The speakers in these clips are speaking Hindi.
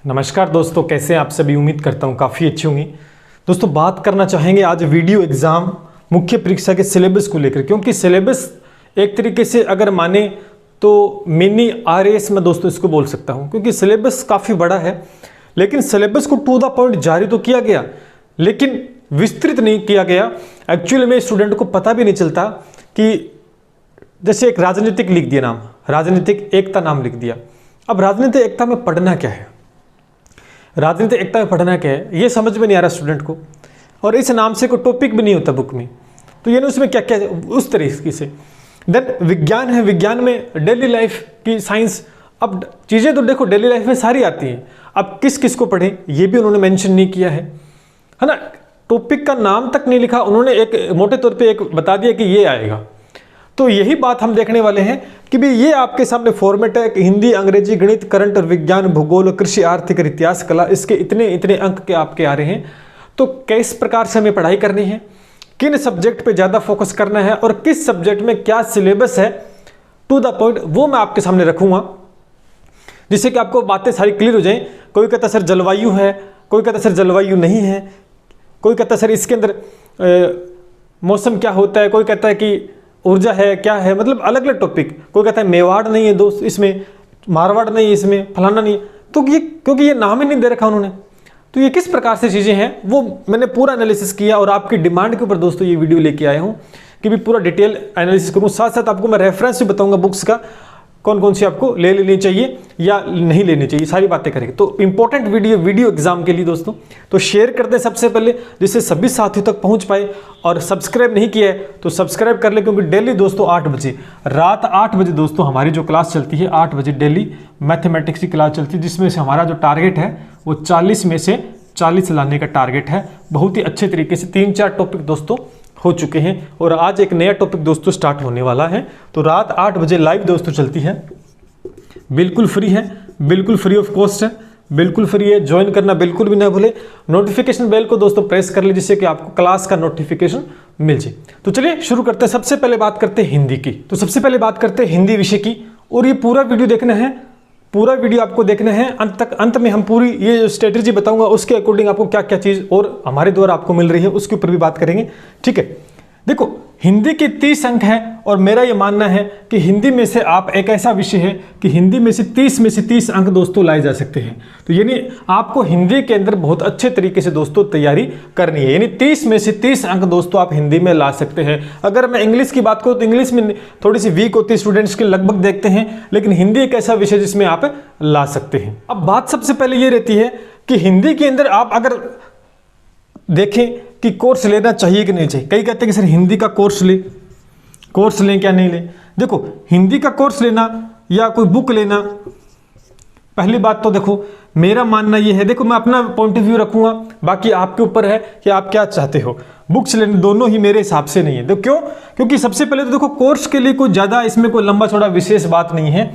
नमस्कार दोस्तों, कैसे हैं आप सभी। उम्मीद करता हूं काफ़ी अच्छी होंगी। दोस्तों बात करना चाहेंगे आज वीडियो एग्ज़ाम मुख्य परीक्षा के सिलेबस को लेकर, क्योंकि सिलेबस एक तरीके से अगर माने तो मिनी RAS में दोस्तों इसको बोल सकता हूं, क्योंकि सिलेबस काफ़ी बड़ा है। लेकिन सिलेबस को टू द पॉइंट जारी तो किया गया, लेकिन विस्तृत नहीं किया गया। एक्चुअली में स्टूडेंट को पता भी नहीं चलता कि जैसे एक राजनीतिक लिख दिया नाम, राजनीतिक एकता नाम लिख दिया। अब राजनीतिक एकता में पढ़ना क्या है, राजनीतिक एकता में पढ़ना क्या है, ये समझ में नहीं आ रहा स्टूडेंट को। और इस नाम से कोई टॉपिक भी नहीं होता बुक में, तो ये ना उसमें क्या क्या उस तरीके से। देन विज्ञान है, विज्ञान में डेली लाइफ की साइंस। अब चीज़ें तो देखो डेली लाइफ में सारी आती हैं, अब किस किस को पढ़ें ये भी उन्होंने मेंशन नहीं किया है ना। टॉपिक का नाम तक नहीं लिखा उन्होंने, एक मोटे तौर पे एक बता दिया कि ये आएगा। तो यही बात हम देखने वाले हैं कि भी ये आपके सामने फॉर्मेट है कि हिंदी, अंग्रेजी, गणित, करंट और विज्ञान, भूगोल, कृषि, आर्थिक और इतिहास, कला, इसके इतने इतने अंक के आपके आ रहे हैं। तो किस प्रकार से हमें पढ़ाई करनी है, किन सब्जेक्ट पे ज़्यादा फोकस करना है और किस सब्जेक्ट में क्या सिलेबस है टू द पॉइंट, वो मैं आपके सामने रखूँगा, जिससे कि आपको बातें सारी क्लियर हो जाएं। कोई कहता सर जलवायु है, कोई कहता सर जलवायु नहीं है, कोई कहता सर इसके अंदर मौसम क्या होता है, कोई कहता है कि ऊर्जा है क्या है, मतलब अलग अलग टॉपिक। कोई कहता है मेवाड़ नहीं है दोस्त इसमें, मारवाड़ नहीं है इसमें, फलाना नहीं है। तो ये क्योंकि ये नाम ही नहीं दे रखा उन्होंने, तो ये किस प्रकार से चीज़ें हैं वो मैंने पूरा एनालिसिस किया और आपकी डिमांड के ऊपर दोस्तों ये वीडियो लेके आया हूँ कि भी पूरा डिटेल एनालिसिस करूँ। साथ साथ आपको मैं रेफरेंस भी बताऊँगा बुक्स का, कौन कौन सी आपको ले लेनी चाहिए या नहीं लेनी चाहिए, सारी बातें करेंगे। तो इंपॉर्टेंट वीडियो एग्जाम के लिए दोस्तों, तो शेयर कर दें सबसे पहले, जिससे सभी साथियों तक पहुंच पाए। और सब्सक्राइब नहीं किया है तो सब्सक्राइब कर ले, क्योंकि डेली दोस्तों 8 बजे, रात 8 बजे दोस्तों हमारी जो क्लास चलती है, 8 बजे डेली मैथमेटिक्स की क्लास चलती है, जिसमें से हमारा जो टारगेट है वो 40 में से 40 लाने का टारगेट है। बहुत ही अच्छे तरीके से 3-4 टॉपिक दोस्तों हो चुके हैं और आज एक नया टॉपिक दोस्तों स्टार्ट होने वाला है। तो रात 8 बजे लाइव दोस्तों चलती है, बिल्कुल फ्री है, बिल्कुल फ्री ऑफ कॉस्ट है, बिल्कुल फ्री है। ज्वाइन करना बिल्कुल भी ना भूले। नोटिफिकेशन बेल को दोस्तों प्रेस कर ले, जिससे कि आपको क्लास का नोटिफिकेशन मिल जाए। तो चलिए शुरू करते हैं। सबसे पहले बात करते हैं हिंदी की। तो सबसे पहले बात करते हैं हिंदी विषय की, और ये पूरा वीडियो देखना है, पूरा वीडियो आपको देखना है अंत तक। अंत में हम पूरी ये जो स्ट्रेटेजी बताऊंगा उसके अकॉर्डिंग आपको क्या क्या चीज़ और हमारे द्वारा आपको मिल रही है उसके ऊपर भी बात करेंगे, ठीक है। देखो हिंदी के 30 अंक है और मेरा ये मानना है कि हिंदी में से आप एक ऐसा विषय है कि हिंदी में से 30 अंक दोस्तों लाए जा सकते हैं। तो यानी आपको हिंदी के अंदर बहुत अच्छे तरीके से दोस्तों तैयारी करनी है, यानी 30 में से 30 अंक दोस्तों आप हिंदी में ला सकते हैं। अगर मैं इंग्लिश की बात करूँ तो इंग्लिश में थोड़ी सी वीक होती है, स्टूडेंट्स के लगभग देखते हैं, लेकिन हिंदी एक ऐसा विषय जिसमें आप ला सकते हैं। अब बात सबसे पहले ये रहती है कि हिंदी के अंदर आप अगर देखें कि कोर्स लेना चाहिए कि नहीं चाहिए। कई कहते हैं कि सर हिंदी का कोर्स लें क्या नहीं लें। देखो हिंदी का कोर्स लेना या कोई बुक लेना, पहली बात तो देखो मेरा मानना ये है, देखो मैं अपना पॉइंट ऑफ व्यू रखूंगा, बाकी आपके ऊपर है कि आप क्या चाहते हो। बुक्स लेने दोनों ही मेरे हिसाब से नहीं है। तो क्यों? क्योंकि सबसे पहले तो देखो कोर्स के लिए कोई ज़्यादा इसमें कोई लंबा चौड़ा विशेष बात नहीं है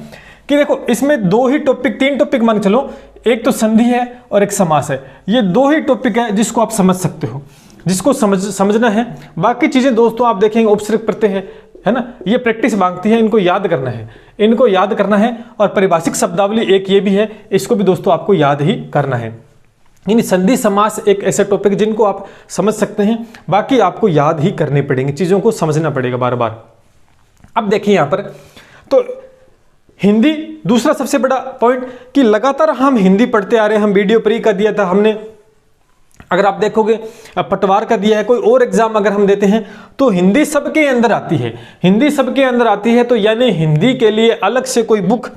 कि देखो इसमें 3 टॉपिक मान चलो, एक तो संधि है और एक समास है। ये 2 ही टॉपिक है जिसको आप समझ सकते हो, जिसको समझना है। बाकी चीज़ें दोस्तों आप देखेंगे उपसर्ग प्रत्यय है ना, ये प्रैक्टिस मांगती है, इनको याद करना है, इनको याद करना है। और परिभाषिक शब्दावली एक ये भी है, इसको भी दोस्तों आपको याद ही करना है। यानी संधि समास एक ऐसे टॉपिक जिनको आप समझ सकते हैं, बाकी आपको याद ही करने पड़ेंगे, चीज़ों को समझना पड़ेगा बार बार। अब देखिए यहाँ पर तो हिंदी, दूसरा सबसे बड़ा पॉइंट कि लगातार हम हिंदी पढ़ते आ रहे हैं। हम वीडियो प्री का दिया था हमने, अगर आप देखोगे पटवार का दिया है, कोई और एग्जाम अगर हम देते हैं तो हिंदी सबके अंदर आती है, हिंदी सबके अंदर आती है। तो यानी हिंदी के लिए अलग से कोई बुक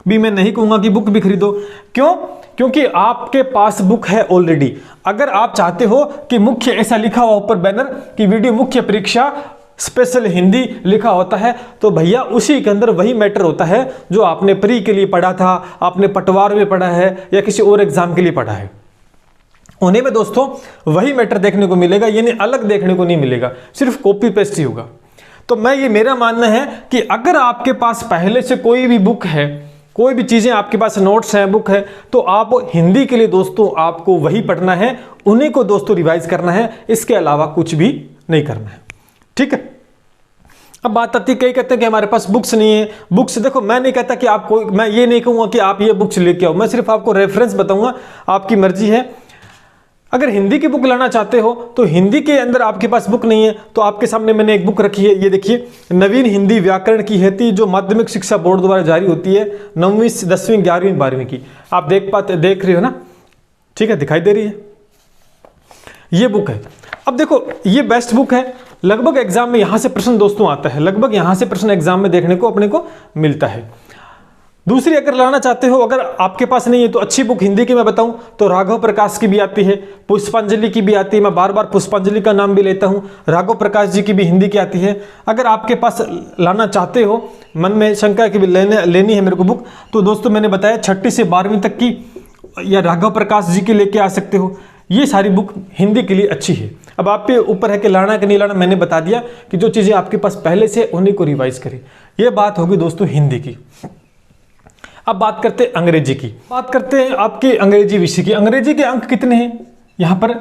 भी मैं नहीं कहूँगा कि बुक भी खरीदो। क्यों? क्योंकि आपके पास बुक है ऑलरेडी। अगर आप चाहते हो कि मुख्य ऐसा लिखा हुआ ऊपर बैनर कि वीडियो मुख्य परीक्षा स्पेशल हिंदी लिखा होता है, तो भैया उसी के अंदर वही मैटर होता है जो आपने प्री के लिए पढ़ा था, आपने पटवार में पढ़ा है या किसी और एग्जाम के लिए पढ़ा है, उन्हें में दोस्तों वही मैटर देखने को मिलेगा, यानी अलग देखने को नहीं मिलेगा, सिर्फ कॉपी पेस्ट ही होगा। तो मैं ये मेरा मानना है कि अगर आपके पास पहले से कोई भी बुक है, कोई भी चीज़ें आपके पास नोट्स हैं, बुक है, तो आप हिंदी के लिए दोस्तों आपको वही पढ़ना है, उन्हीं को दोस्तों रिवाइज करना है, इसके अलावा कुछ भी नहीं करना है, ठीक है। अब बात आती है, कई कहते हैं कि हमारे पास बुक्स नहीं है। बुक्स देखो, मैं नहीं कहता कि आप कोई, मैं ये नहीं कहूँगा कि आप ये बुक्स लेके आओ, मैं सिर्फ आपको रेफरेंस बताऊंगा, आपकी मर्जी है। अगर हिंदी की बुक लाना चाहते हो तो हिंदी के अंदर आपके पास बुक नहीं है तो आपके सामने मैंने एक बुक रखी है, ये देखिए, नवीन हिंदी व्याकरण की हेती, जो माध्यमिक शिक्षा बोर्ड द्वारा जारी होती है, 9वीं 10वीं 11वीं 12वीं की। आप देख रहे हो ना, ठीक है, दिखाई दे रही है, ये बुक है। अब देखो, ये बेस्ट बुक है, लगभग एग्जाम में यहां से प्रश्न दोस्तों आता है, लगभग यहां से प्रश्न एग्जाम में देखने को अपने को मिलता है। दूसरी अगर लाना चाहते हो, अगर आपके पास नहीं है तो अच्छी बुक हिंदी की मैं बताऊं तो राघव प्रकाश की भी आती है, पुष्पांजलि की भी आती है, मैं बार बार पुष्पांजलि का नाम भी लेता हूं, राघव प्रकाश जी की भी हिंदी की आती है। अगर आपके पास लाना चाहते हो, मन में शंका की भी लेनी है मेरे को बुक, तो दोस्तों मैंने बताया 6ठी से 12वीं तक की या राघव प्रकाश जी की लेके आ सकते हो, ये सारी बुक हिंदी के लिए अच्छी है। अब आप पे ऊपर है कि लाना कि नहीं लाना, मैंने बता दिया कि जो चीज़ें आपके पास पहले से उन्हीं को रिवाइज करें। ये बात होगी दोस्तों हिंदी की। अब बात करते हैं अंग्रेजी की, बात करते हैं आपके अंग्रेजी विषय की। अंग्रेजी के अंक कितने हैं? यहाँ पर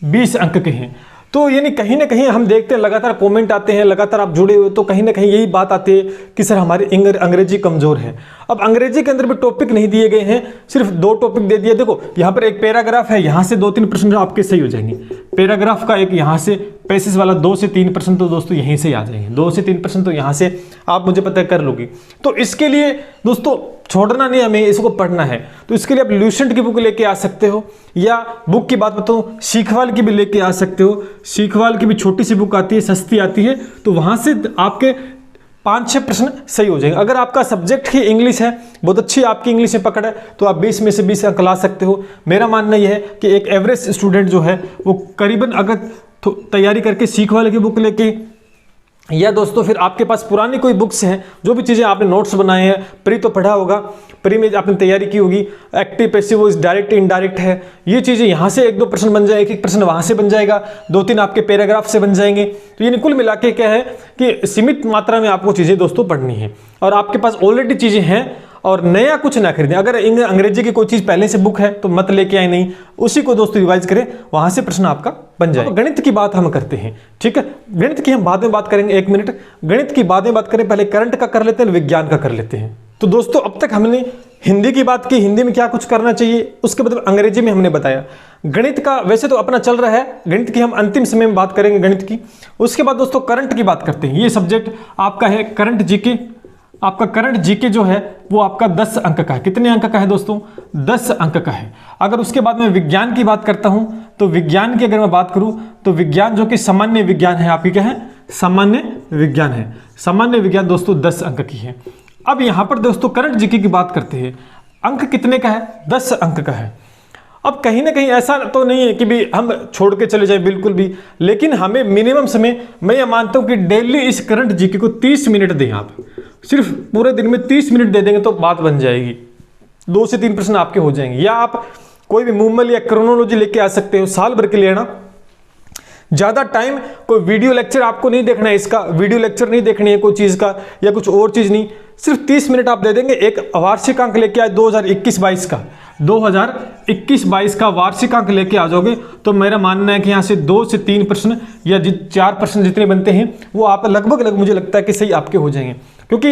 20 अंक के हैं। तो यानी कहीं ना कहीं हम देखते हैं, लगातार कमेंट आते हैं, लगातार आप जुड़े हुए, तो कहीं ना कहीं यही बात आती है कि सर हमारी अंग्रेजी कमजोर है। अब अंग्रेजी के अंदर भी टॉपिक नहीं दिए गए हैं, सिर्फ 2 टॉपिक दे दिए। देखो यहाँ पर एक पैराग्राफ है, यहाँ से 2-3 प्रश्न आपके सही हो जाएंगे। पैराग्राफ का एक यहाँ से पैसेज वाला 2 से 3 प्रश्न तो दोस्तों यहीं से आ जाएंगे, 2 से 3 प्रश्न तो यहाँ से आप मुझे पता कर लोगी। तो इसके लिए दोस्तों छोड़ना नहीं, हमें इसको पढ़ना है। तो इसके लिए आप ल्यूसेंट की बुक लेके आ सकते हो, या बुक की बात बताऊं सीखवाल की भी लेके आ सकते हो। सीखवाल की भी छोटी सी बुक आती है, सस्ती आती है, तो वहां से आपके 5-6 प्रश्न सही हो जाएंगे। अगर आपका सब्जेक्ट ही इंग्लिश है, बहुत अच्छी आपकी इंग्लिश में पकड़ है, तो आप 20 में से 20 अंक ला सकते हो। मेरा मानना यह है कि एक एवरेज स्टूडेंट जो है वो करीबन अगर तैयारी करके सीखवाल की बुक लेके, या दोस्तों फिर आपके पास पुरानी कोई बुक्स हैं, जो भी चीज़ें आपने नोट्स बनाए हैं, प्री तो पढ़ा होगा, प्री में आपने तैयारी की होगी, active passive voice direct indirect है, ये चीज़ें यहाँ से 1-2 प्रश्न बन जाए, 1-1 प्रश्न वहाँ से बन जाएगा, 2-3 आपके पैराग्राफ से बन जाएंगे। तो ये कुल मिला के क्या है कि सीमित मात्रा में आपको चीज़ें दोस्तों पढ़नी है, और आपके पास ऑलरेडी चीज़ें हैं, और नया कुछ ना खरीदें। अगर अंग्रेजी की कोई चीज़ पहले से बुक है तो मत लेके आए, नहीं, उसी को दोस्तों रिवाइज करें, वहां से प्रश्न आपका बन जाए। गणित की बात हम करते हैं, ठीक है, गणित की हम बाद में बात करेंगे, 1 मिनट, गणित की बाद में बात करें, पहले करंट का कर लेते हैं, विज्ञान का कर लेते हैं। तो दोस्तों अब तक हमने हिंदी की बात की, हिंदी में क्या कुछ करना चाहिए, उसके बाद अंग्रेजी में हमने बताया। गणित का वैसे तो अपना चल रहा है, गणित की हम अंतिम समय में बात करेंगे गणित की। उसके बाद दोस्तों करंट की बात करते हैं। ये सब्जेक्ट आपका है करंट जीके। आपका करंट जीके जो है वो आपका 10 अंक का है। कितने अंक का है दोस्तों? 10 अंक का है। अगर उसके बाद मैं विज्ञान की बात करता हूं, तो विज्ञान की अगर मैं बात करूं तो विज्ञान जो कि सामान्य विज्ञान है, आपकी क्या है? सामान्य विज्ञान है। सामान्य विज्ञान दोस्तों 10 अंक की है। अब यहां पर दोस्तों करंट जीके की बात करते हैं, अंक कितने का है? 10 अंक का है। अब कहीं ना कहीं ऐसा तो नहीं है कि भी हम छोड़ के चले जाए, बिल्कुल भी, लेकिन हमें मिनिमम समय, मैं ये मानता हूं कि डेली इस करंट जीके को 30 मिनट दें। आप सिर्फ पूरे दिन में 30 मिनट दे देंगे तो बात बन जाएगी, 2 से 3 प्रश्न आपके हो जाएंगे। या आप कोई भी मूवमेंट या क्रोनोलॉजी लेके आ सकते हो, साल भर के लिए ना, ज़्यादा टाइम कोई वीडियो लेक्चर आपको नहीं देखना है, इसका वीडियो लेक्चर नहीं देखनी है कोई चीज़ का, या कुछ और चीज़ नहीं, सिर्फ 30 मिनट आप दे देंगे। एक वार्षिक अंक लेके आए 2021-22 का, 2021-22 का वार्षिक अंक लेके आ जाओगे तो मेरा मानना है कि यहाँ से 2 से 3 प्रश्न या 4 प्रश्न जितने बनते हैं वो आप लगभग मुझे लगता है कि सही आपके हो जाएंगे। क्योंकि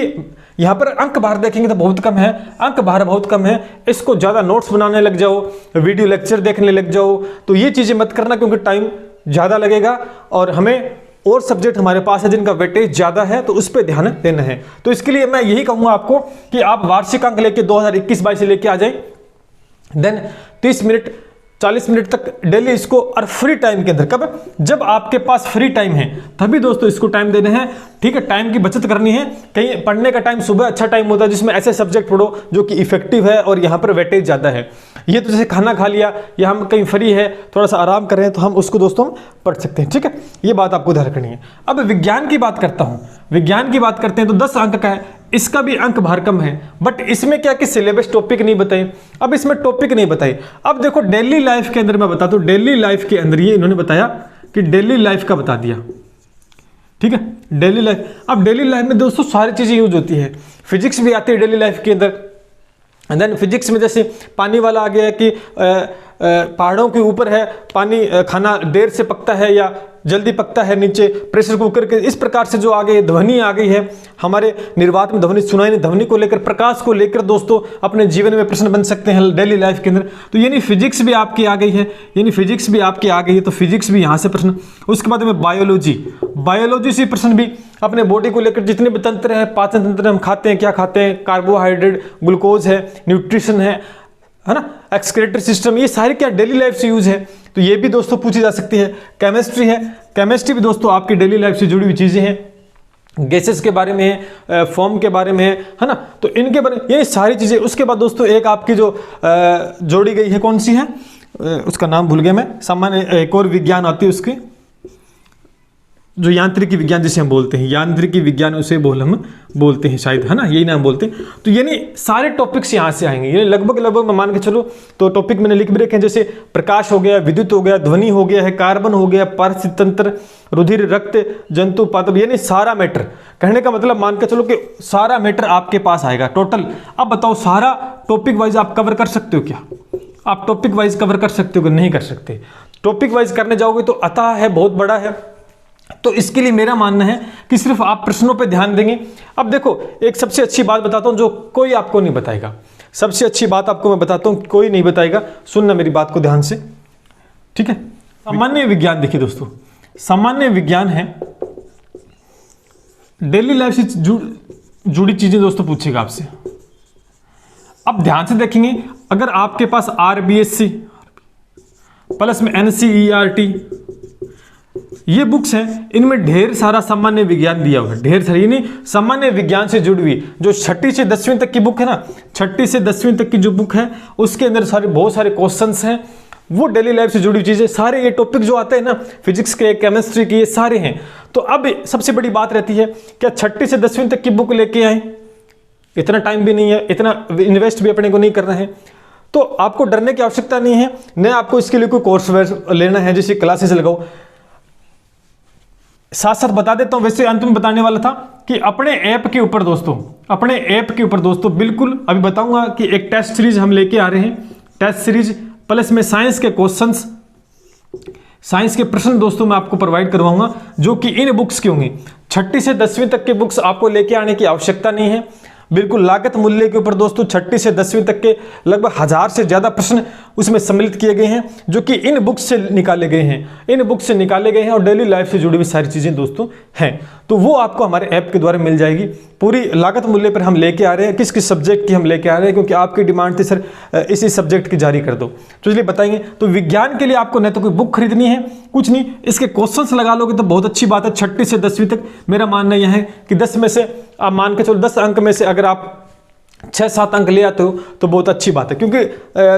यहाँ पर अंक बाहर देखेंगे तो बहुत कम है, अंक बाहर बहुत कम है। इसको ज़्यादा नोट्स बनाने लग जाओ, वीडियो लेक्चर देखने लग जाओ, तो ये चीज़ें मत करना, क्योंकि टाइम ज़्यादा लगेगा और हमें और सब्जेक्ट हमारे पास है जिनका वेटेज ज़्यादा है, तो उस पर ध्यान देना है। तो इसके लिए मैं यही कहूँगा आपको कि आप वार्षिक अंक लेके 2021-22 से लेके आ जाएं, देन 30 मिनट 40 मिनट तक डेली इसको, और फ्री टाइम के अंदर, कब? जब आपके पास फ्री टाइम है तभी दोस्तों इसको टाइम देना है, ठीक है। टाइम की बचत करनी है। कहीं पढ़ने का टाइम सुबह अच्छा टाइम होता है जिसमें ऐसे सब्जेक्ट पढ़ो जो कि इफेक्टिव है और यहाँ पर वेटेज ज़्यादा है। ये तो जैसे खाना खा लिया या हम कहीं फ्री है, थोड़ा सा आराम कर रहे हैं, तो हम उसको दोस्तों हम पढ़ सकते हैं, ठीक है। ये बात आपको ध्यान रखनी है। अब विज्ञान की बात करता हूँ, विज्ञान की बात करते हैं तो 10 अंक का है, इसका भी अंक भार कम है, बट इसमें क्या कि सिलेबस टॉपिक नहीं बताए। अब इसमें टॉपिक नहीं बताए। अब देखो डेली लाइफ के अंदर मैं बताता हूँ, डेली लाइफ के अंदर ये इन्होंने बताया कि डेली लाइफ का बता दिया, ठीक है, डेली लाइफ। अब डेली लाइफ में दोस्तों सारी चीज़ें यूज होती है, फिजिक्स भी आती है डेली लाइफ के अंदर। एंड देन फिजिक्स में जैसे पानी वाला आ गया कि पहाड़ों के ऊपर है, पानी खाना देर से पकता है या जल्दी पकता है, नीचे प्रेशर कुकर के, इस प्रकार से जो आगे ध्वनि आ गई है हमारे निर्वात में, ध्वनि सुनाई नहीं, ध्वनि को लेकर, प्रकाश को लेकर दोस्तों अपने जीवन में प्रश्न बन सकते हैं डेली लाइफ के अंदर। तो यानी फिजिक्स भी आपकी आ गई है, यानी फिजिक्स भी आपकी आ गई है, तो फिजिक्स भी यहाँ से प्रश्न। उसके बाद में बायोलॉजी से प्रश्न भी अपने बॉडी को लेकर, जितने भी तंत्र है, पाचन तंत्र, हम खाते हैं, क्या खाते हैं, कार्बोहाइड्रेट, ग्लूकोज है, न्यूट्रिशन है ना, एक्सक्रीटरी सिस्टम, ये सारे क्या डेली लाइफ से यूज है, तो ये भी दोस्तों पूछी जा सकती है। केमिस्ट्री है, केमिस्ट्री भी दोस्तों आपकी डेली लाइफ से जुड़ी हुई चीजें हैं, गैसेस के बारे में है, फॉर्म के बारे में है ना, तो इनके बारे में ये सारी चीजें। उसके बाद दोस्तों एक आपकी जो जोड़ी गई है, कौन सी है, उसका नाम भूल गया मैं, सामान्य एक और विज्ञान आती है उसकी, जो यांत्रिकी विज्ञान जिसे हम बोलते हैं, यांत्रिकी विज्ञान उसे हम बोलते हैं शायद, है ना, यही नाम बोलते हैं। तो यानी सारे टॉपिक्स यहाँ से आएंगे, ये लगभग मैं मान के चलो तो टॉपिक मैंने लिख भी रखे हैं, जैसे प्रकाश हो गया, विद्युत हो गया, ध्वनि हो गया है, कार्बन हो गया, पारिस्थितिक तंत्र, रुधिर, रक्त, जंतु, पादप, यानी सारा मैटर। कहने का मतलब मान के चलो कि सारा मैटर आपके पास आएगा टोटल। अब बताओ सारा टॉपिक वाइज आप कवर कर सकते हो क्या? आप टॉपिक वाइज कवर कर सकते हो कि नहीं कर सकते? टॉपिक वाइज करने जाओगे तो अतः है, बहुत बड़ा है, तो इसके लिए मेरा मानना है कि सिर्फ आप प्रश्नों पे ध्यान देंगे। अब देखो एक सबसे अच्छी बात बताता हूं जो कोई आपको नहीं बताएगा, सबसे अच्छी बात आपको मैं बताता हूं, कोई नहीं बताएगा, सुनना मेरी बात को ध्यान से, ठीक है। सामान्य विज्ञान देखिए दोस्तों, सामान्य विज्ञान है, डेली लाइफ से जुड़ी चीजें दोस्तों पूछेगा आपसे। अब ध्यान से देखेंगे, अगर आपके पास RBSc प्लस में NCERT ये बुक्स हैं, इनमें ढेर सारा सामान्य विज्ञान दिया हुआ है, ढेर सारी, यानी सामान्य विज्ञान से जुड़ी हुई जो 6ठी से 10वीं तक की बुक है ना, 6ठी से 10वीं तक की जो बुक है उसके अंदर बहुत सारे क्वेश्चंस हैं, वो डेली लाइफ से जुड़ी हुई चीजें, सारे ये टॉपिक जो आते हैं ना, फिजिक्स के, केमिस्ट्री के, ये सारे हैं। तो अब सबसे बड़ी बात रहती है, क्या 6ठी से 10वीं तक की बुक लेके आए? इतना टाइम भी नहीं है, इतना इन्वेस्ट भी अपने को नहीं करना है, तो आपको डरने की आवश्यकता नहीं है, न आपको इसके लिए कोई कोर्स लेना है, जैसे क्लासेस लगाओ। साथ साथ बता देता हूं, वैसे अंत में बताने वाला था कि अपने ऐप के ऊपर दोस्तों, अपने ऐप के ऊपर दोस्तों बिल्कुल अभी बताऊंगा कि एक टेस्ट सीरीज हम लेके आ रहे हैं, टेस्ट सीरीज प्लस में साइंस के क्वेश्चंस, साइंस के प्रश्न दोस्तों मैं आपको प्रोवाइड करवाऊंगा, जो कि इन बुक्स के होंगे। 6ठी से 10वीं तक के बुक्स आपको लेके आने की आवश्यकता नहीं है, बिल्कुल लागत मूल्य के ऊपर दोस्तों 6ठी से 10वीं तक के लगभग 1000 से ज्यादा प्रश्न उसमें सम्मिलित किए गए हैं, जो कि इन बुक्स से निकाले गए हैं, इन बुक्स से निकाले गए हैं, और डेली लाइफ से जुड़ी हुई सारी चीजें दोस्तों हैं। तो वो आपको हमारे ऐप के द्वारा मिल जाएगी, पूरी लागत मूल्य पर हम लेके आ रहे हैं। किस किस सब्जेक्ट की हम लेके आ रहे हैं, क्योंकि आपकी डिमांड थी सर इसी सब्जेक्ट की जारी कर दो, तो इसलिए बताएंगे। तो विज्ञान के लिए आपको न तो कोई बुक खरीदनी है, कुछ नहीं, इसके क्वेश्चंस लगा लोगे तो बहुत अच्छी बात है। 6ठी से 10वीं तक मेरा मानना यह है कि 10 में से आप मान के चलो 10 अंक में से अगर आप 6-7 अंक ले आते हो तो बहुत अच्छी बात है, क्योंकि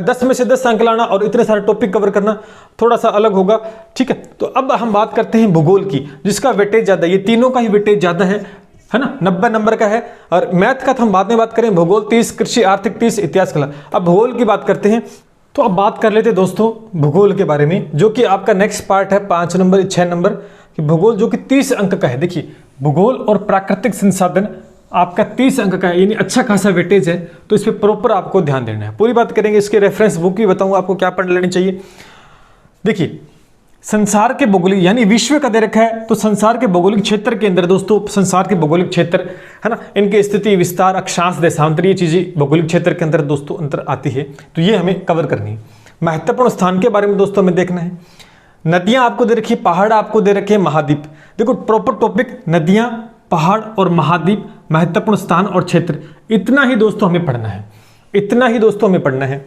10 में से 10 अंक लाना और इतने सारे टॉपिक कवर करना थोड़ा सा अलग होगा, ठीक है। तो अब हम बात करते हैं भूगोल की, जिसका वेटेज ज्यादा है, ये तीनों का ही वेटेज ज्यादा है ना, 90 नंबर का है। और मैथ का तो हम बाद में बात करें, भूगोल 30, कृषि, आर्थिक 30, इतिहास कला। अब भूगोल की बात करते हैं, तो अब बात कर लेते हैं दोस्तों भूगोल के बारे में, जो कि आपका नेक्स्ट पार्ट है 5 नंबर 6 नंबर कि भूगोल, जो कि 30 अंक का है। देखिए भूगोल और प्राकृतिक संसाधन आपका 30 अंक का है, यानी अच्छा खासा वेटेज है, तो इस पर प्रॉपर आपको ध्यान देना है। पूरी बात करेंगे, इसके रेफरेंस बुक भी बताऊंगा आपको क्या पढ़ लेनी चाहिए। देखिए संसार के भौगोलिक, यानी विश्व का दे रखा है, तो संसार के भौगोलिक क्षेत्र के अंदर दोस्तों, संसार के भौगोलिक क्षेत्र है ना, इनकी स्थिति, विस्तार, अक्षांश, देशांतर, ये चीजें भौगोलिक क्षेत्र के अंदर दोस्तों अंतर आती है, तो ये हमें कवर करनी है। महत्वपूर्ण स्थान के बारे में दोस्तों हमें देखना है। नदियां आपको दे रखी है, पहाड़ आपको दे रखे हैं, महाद्वीप। देखो प्रॉपर टॉपिक नदियां, पहाड़ और महाद्वीप, महत्वपूर्ण स्थान और क्षेत्र, इतना ही दोस्तों हमें पढ़ना है, इतना ही दोस्तों हमें पढ़ना है।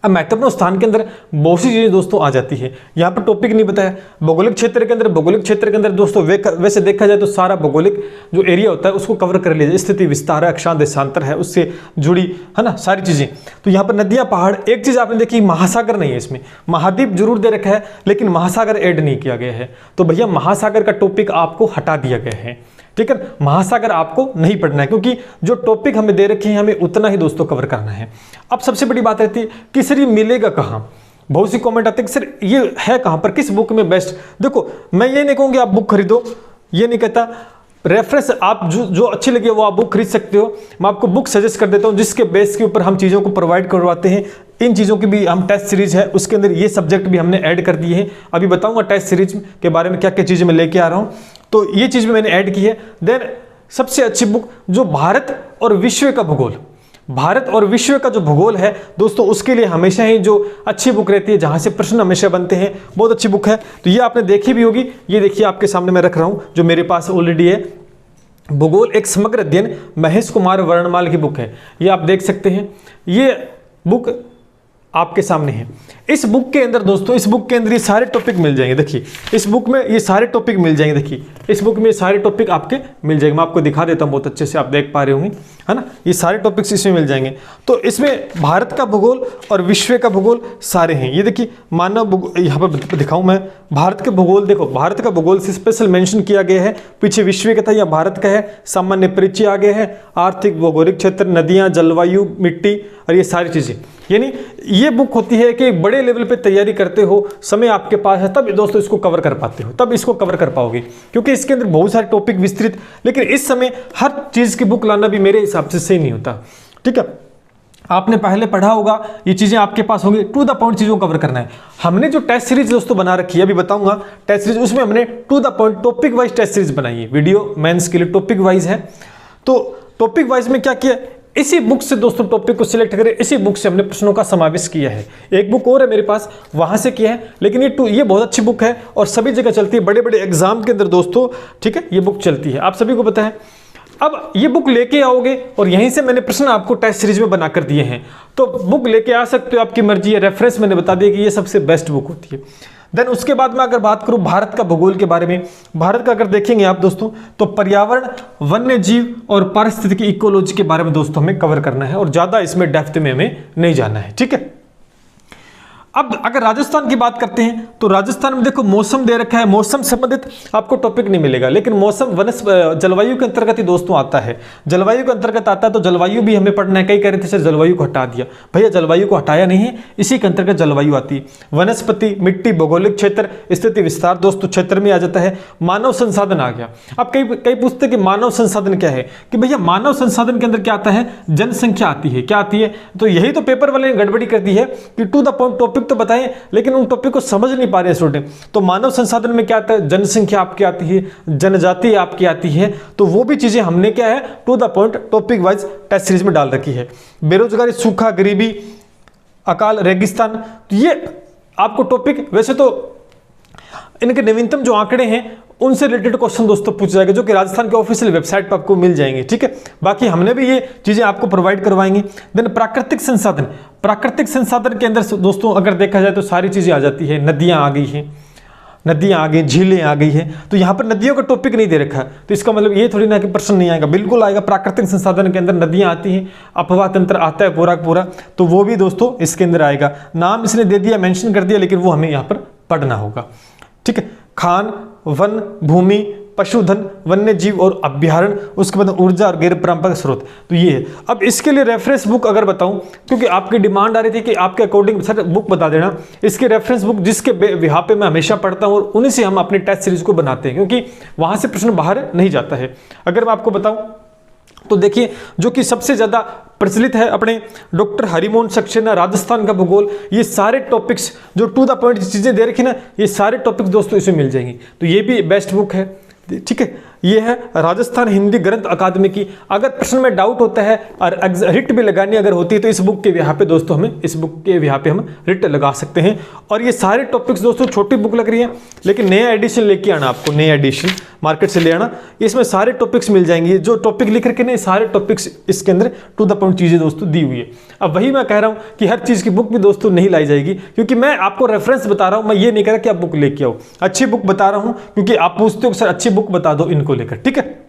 अब महत्वपूर्ण स्थान के अंदर बहुत सी चीजें दोस्तों आ जाती है, यहाँ पर टॉपिक नहीं बताया। भौगोलिक क्षेत्र के अंदर, भौगोलिक क्षेत्र के अंदर दोस्तों वैसे देखा जाए तो सारा भौगोलिक जो एरिया होता है उसको कवर कर लिया, स्थिति, विस्तार है, अक्षांश, देशांतर है, उससे जुड़ी है ना सारी चीजें। तो यहाँ पर नदियां, पहाड़, एक चीज आपने देखी, महासागर नहीं है इसमें, महाद्वीप जरूर दे रखा है लेकिन महासागर ऐड नहीं किया गया है, तो भैया महासागर का टॉपिक आपको हटा दिया गया है, ठीक है। महासागर आपको नहीं पढ़ना है, क्योंकि जो टॉपिक हमें दे रखे हैं हमें उतना ही दोस्तों कवर करना है। अब सबसे बड़ी बात रहती है कि सर ये मिलेगा कहाँ, बहुत सी कमेंट आते हैं कि सर ये है कहाँ पर, किस बुक में बेस्ट। देखो मैं ये नहीं कहूँगी आप बुक खरीदो, ये नहीं कहता, रेफरेंस आप जो अच्छी लगे वो आप बुक खरीद सकते हो। मैं आपको बुक सजेस्ट कर देता हूँ जिसके बेस के ऊपर हम चीज़ों को प्रोवाइड करवाते हैं, इन चीज़ों की भी हम टेस्ट सीरीज है उसके अंदर ये सब्जेक्ट भी हमने ऐड कर दिए हैं। अभी बताऊंगा टेस्ट सीरीज के बारे में क्या क्या चीज़ें मैं लेके आ रहा हूँ, तो ये चीज़ भी मैंने ऐड की है। देन सबसे अच्छी बुक जो भारत और विश्व का भूगोल, भारत और विश्व का जो भूगोल है दोस्तों, उसके लिए हमेशा ही जो अच्छी बुक रहती है जहां से प्रश्न हमेशा बनते हैं, बहुत अच्छी बुक है। तो ये आपने देखी भी होगी, ये देखिए आपके सामने मैं रख रहा हूं जो मेरे पास ऑलरेडी है, भूगोल एक समग्र अध्ययन, महेश कुमार वर्णमाल की बुक है, ये आप देख सकते हैं। ये बुक आपके सामने है। इस बुक के अंदर दोस्तों, इस बुक के अंदर ये सारे टॉपिक मिल जाएंगे। देखिए इस बुक में ये सारे टॉपिक मिल जाएंगे, देखिए इस बुक में ये सारे टॉपिक आपके मिल जाएंगे। मैं आपको दिखा देता हूँ, बहुत अच्छे से आप देख पा रहे होंगे, है ना। ये सारे टॉपिक्स इसमें मिल जाएंगे। तो इसमें भारत का भूगोल और विश्व का भूगोल सारे हैं। ये देखिए मानव भूगोल, यहाँ पर दिखाऊं मैं भारत के भूगोल, देखो भारत का भूगोल से स्पेशल मेंशन किया गया है, पीछे विश्व का था या भारत का है, सामान्य परिचय आगे है, आर्थिक भौगोलिक क्षेत्र, नदियां, जलवायु, मिट्टी और ये सारी चीजें। यानी ये बुक होती है कि एक बड़े लेवल पे तैयारी करते हो, समय आपके पास है, तब दोस्तों इसको कवर कर पाते हो, तब इसको कवर कर पाओगे, क्योंकि इसके अंदर बहुत सारे टॉपिक विस्तृत। लेकिन इस समय हर चीज की बुक लाना भी मेरे हिसाब से सही नहीं होता, ठीक है। आपने पहले पढ़ा होगा, ये चीजें आपके पास होंगी, टू द पॉइंट चीजों को कवर करना है। हमने जो टेस्ट सीरीज दोस्तों बना रखी है, अभी बताऊंगा टेस्ट सीरीज, उसमें हमने to the point topic wise test series बनाई है। वीडियो मेंस के लिए टॉपिक वाइज है, तो टॉपिक वाइज में क्या किया, इसी बुक से दोस्तों टॉपिक को सिलेक्ट करें, इसी बुक से हमने प्रश्नों का समावेश किया है। एक बुक और है मेरे पास, वहां से किया है, लेकिन ये बहुत अच्छी बुक है और सभी जगह चलती है, बड़े बड़े एग्जाम के अंदर दोस्तों, ठीक है, ये बुक चलती है, आप सभी को पता है। अब ये बुक लेके आओगे और यहीं से मैंने प्रश्न आपको टेस्ट सीरीज में बनाकर दिए हैं, तो बुक लेके आ सकते हो, आपकी मर्जी है। रेफरेंस मैंने बता दिया कि ये सबसे बेस्ट बुक होती है। देन उसके बाद में अगर बात करूं भारत का भूगोल के बारे में, भारत का अगर देखेंगे आप दोस्तों, तो पर्यावरण, वन्य जीव और पारिस्थितिकी इकोलॉजी के बारे में दोस्तों हमें कवर करना है और ज्यादा इसमें डेप्थ में हमें नहीं जाना है, ठीक है। अब अगर राजस्थान की बात करते हैं, तो राजस्थान में देखो मौसम दे रखा है, मौसम संबंधित आपको टॉपिक नहीं मिलेगा, लेकिन मौसम जलवायु के अंतर्गत ही दोस्तों आता है, जलवायु के अंतर्गत आता है, तो जलवायु भी हमें पढ़ना है। कई कह रहे थे सर जलवायु को हटा दिया, भैया जलवायु को हटाया नहीं है, इसी के अंतर्गत जलवायु आती है। वनस्पति, मिट्टी, भौगोलिक क्षेत्र, स्थिति विस्तार दोस्तों क्षेत्र में आ जाता है। मानव संसाधन आ गया। अब कई पूछते कि मानव संसाधन क्या है, कि भैया मानव संसाधन के अंदर क्या आता है, जनसंख्या आती है। क्या आती है, तो यही तो पेपर वाले ने गड़बड़ी कर दी है कि टू द पॉइंट टॉपिक तो बताएं, लेकिन उन टॉपिक को समझ नहीं पा रहे स्टूडेंट। तो मानव संसाधन में क्या आता है, जनसंख्या आपकी आती है, जनजाति आपकी आती है, तो वो भी चीजें हमने क्या है to the point topic wise test series में डाल रखी है। बेरोजगारी, सूखा, गरीबी, अकाल, रेगिस्तान, तो ये आपको टॉपिक, वैसे तो इनके नवीनतम जो आंकड़े हैं उनसे रिलेटेड क्वेश्चन दोस्तों पूछ जाएगा, जो कि राजस्थान के ऑफिशियल वेबसाइट पर आपको मिल जाएंगे, ठीक है। बाकी हमने भी ये चीजें आपको प्रोवाइड करवाएंगे। देन प्राकृतिक संसाधन, प्राकृतिक संसाधन के अंदर दोस्तों अगर देखा जाए तो सारी चीजें आ जाती है। नदियां आ गई हैं, नदियां आ गई, झीलें आ गई हैं, तो यहाँ पर नदियों का टॉपिक नहीं दे रखा है, तो इसका मतलब ये थोड़ी ना कि प्रश्न नहीं आएगा, बिल्कुल आएगा। प्राकृतिक संसाधन के अंदर नदियां आती हैं, अपवाह तंत्र आता है पूरा पूरा, तो वो भी दोस्तों इसके अंदर आएगा। नाम इसने दे दिया, मेंशन कर दिया, लेकिन वो हमें यहाँ पर पढ़ना होगा, ठीक है। खान, वन, भूमि, पशुधन, वन्य जीव और अभ्यारण्य, उसके बाद ऊर्जा और गैर पारंपरिक स्रोत, तो ये है। अब इसके लिए रेफरेंस बुक अगर बताऊं, क्योंकि आपकी डिमांड आ रही थी कि आपके अकॉर्डिंग सर बुक बता देना, इसके रेफरेंस बुक जिसके बिहार पे मैं हमेशा पढ़ता हूं और उन्हीं से हम अपनी टेस्ट सीरीज को बनाते हैं, क्योंकि वहां से प्रश्न बाहर नहीं जाता है। अगर मैं आपको बताऊं तो देखिए, जो कि सबसे ज्यादा प्रचलित है अपने डॉक्टर हरिमोहन सक्सेना, राजस्थान का भूगोल, ये सारे टॉपिक्स जो टू द पॉइंट चीजें दे रखी ना, ये सारे टॉपिक्स दोस्तों इसमें मिल जाएंगी, तो ये भी बेस्ट बुक है, ठीक है। ये है राजस्थान हिंदी ग्रंथ अकादमी की। अगर प्रश्न में डाउट होता है और रिट भी लगानी अगर होती है, तो इस बुक के यहाँ पे दोस्तों हमें, इस बुक के यहाँ पे हम रिट लगा सकते हैं। और ये सारे टॉपिक्स दोस्तों, छोटी बुक लग रही है, लेकिन नया एडिशन लेके आना, आपको नया एडिशन मार्केट से ले आना, इसमें सारे टॉपिक्स मिल जाएंगे। जो टॉपिक लिख रखे ना, सारे टॉपिक्स इसके अंदर टू द पॉइंट चीजें दोस्तों दी हुई है। अब वही मैं कह रहा हूँ कि हर चीज की बुक भी दोस्तों नहीं लाई जाएगी, क्योंकि मैं आपको रेफरेंस बता रहा हूँ, मैं ये नहीं कह रहा कि आप बुक लेके आओ, अच्छी बुक बता रहा हूँ, क्योंकि आप पूछते हो सर अच्छी बुक बता दो इनको लेकर, ठीक है।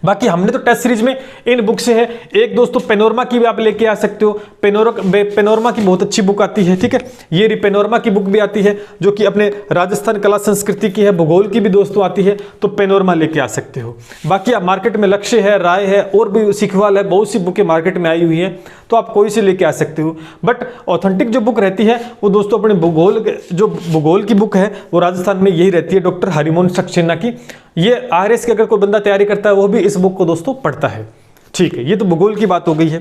बाकी हमने तो टेस्ट सीरीज में इन बुक से है। एक दोस्तों पेनोरमा की भी आप लेके आ सकते हो, पेनोरमा की बहुत अच्छी बुक आती है, ठीक है। ये पेनोरमा की बुक भी आती है, जो कि अपने राजस्थान कला संस्कृति की है, भूगोल की भी दोस्तों आती है, तो पेनोरमा लेके आ सकते हो। बाकी आप मार्केट में लक्ष्य है, राय है, और भी सिखवाल है, बहुत सी बुकें मार्केट में आई हुई है, तो आप कोई से लेके आ सकते हो। बट ऑथेंटिक जो बुक रहती है वो दोस्तों अपने भूगोल की बुक है, वो राजस्थान में यही रहती है, डॉक्टर हरिमोहन सक्सेना की। ये आरएस की अगर कोई बंदा तैयारी करता है, वो भी इस बुक को दोस्तों पढ़ता है, ठीक है। ये तो भूगोल की बात हो गई है।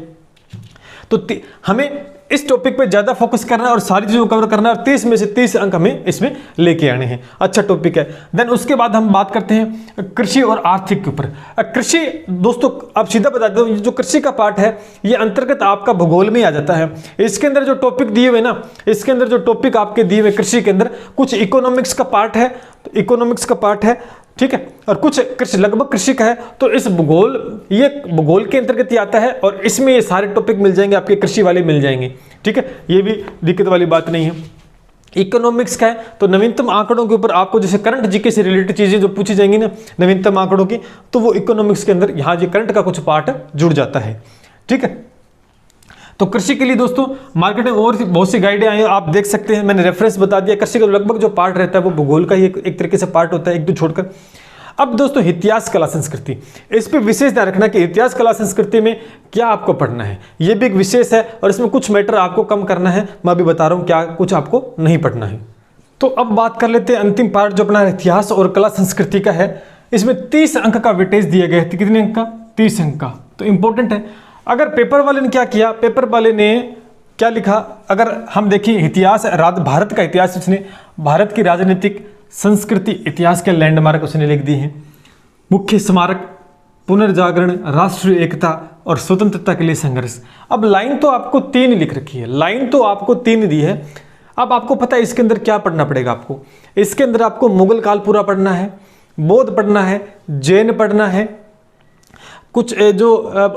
तो हमें इस टॉपिक पे ज़्यादा फोकस करना है और सारी चीज़ों को कवर करना है और 30 में से 30 अंक हमें इसमें लेके आने हैं। अच्छा टॉपिक है। देन उसके बाद हम बात करते हैं कृषि और आर्थिक के ऊपर। कृषि दोस्तों अब सीधा बता देता हूँ, जो कृषि का पार्ट है ये अंतर्गत आपका भूगोल में आ जाता है। इसके अंदर जो टॉपिक दिए हुए ना, इसके अंदर जो टॉपिक आपके दिए हुए कृषि के अंदर कुछ इकोनॉमिक्स का पार्ट है, तो इकोनॉमिक्स का पार्ट है, ठीक है, और कुछ कृषि लगभग कृषि का है। तो इस भूगोल, ये भूगोल के अंतर्गत ही आता है और इसमें ये सारे टॉपिक मिल जाएंगे, आपके कृषि वाले मिल जाएंगे, ठीक है, ये भी दिक्कत वाली बात नहीं है। इकोनॉमिक्स का है तो नवीनतम आंकड़ों के ऊपर आपको जैसे करंट जीके से रिलेटेड चीजें जो पूछी जाएंगी ना नवीनतम आंकड़ों की, तो वो इकोनॉमिक्स के अंदर यहाँ जो करंट का कुछ पार्ट जुड़ जाता है, ठीक है। तो कृषि के लिए दोस्तों मार्केट में और बहुत सी गाइडें आई हैं, आप देख सकते हैं, मैंने रेफरेंस बता दिया। कृषि का लगभग जो पार्ट रहता है वो भूगोल का ही एक तरीके से पार्ट होता है, एक दो छोड़कर। अब दोस्तों इतिहास कला संस्कृति, इस पे विशेष ध्यान रखना कि इतिहास कला संस्कृति में क्या आपको पढ़ना है, ये भी एक विशेष है और इसमें कुछ मैटर आपको कम करना है। मैं अभी बता रहा हूँ क्या कुछ आपको नहीं पढ़ना है। तो अब बात कर लेते हैं अंतिम पार्ट जो अपना इतिहास और कला संस्कृति का है। इसमें 30 अंक का वेटेज दिया गया है। कितने अंक का? 30 अंक का। तो इंपॉर्टेंट है। अगर पेपर वाले ने क्या किया, पेपर वाले ने क्या लिखा, अगर हम देखें इतिहास, भारत का इतिहास, उसने भारत की राजनीतिक संस्कृति इतिहास के लैंडमार्क उसने लिख दिए हैं। मुख्य स्मारक, पुनर्जागरण, राष्ट्रीय एकता और स्वतंत्रता के लिए संघर्ष। अब लाइन तो आपको 3 लिख रखी है, लाइन तो आपको 3 दी है। अब आपको पता है इसके अंदर क्या पढ़ना पड़ेगा आपको। इसके अंदर आपको मुगल काल पूरा पढ़ना है, बौद्ध पढ़ना है, जैन पढ़ना है, कुछ जो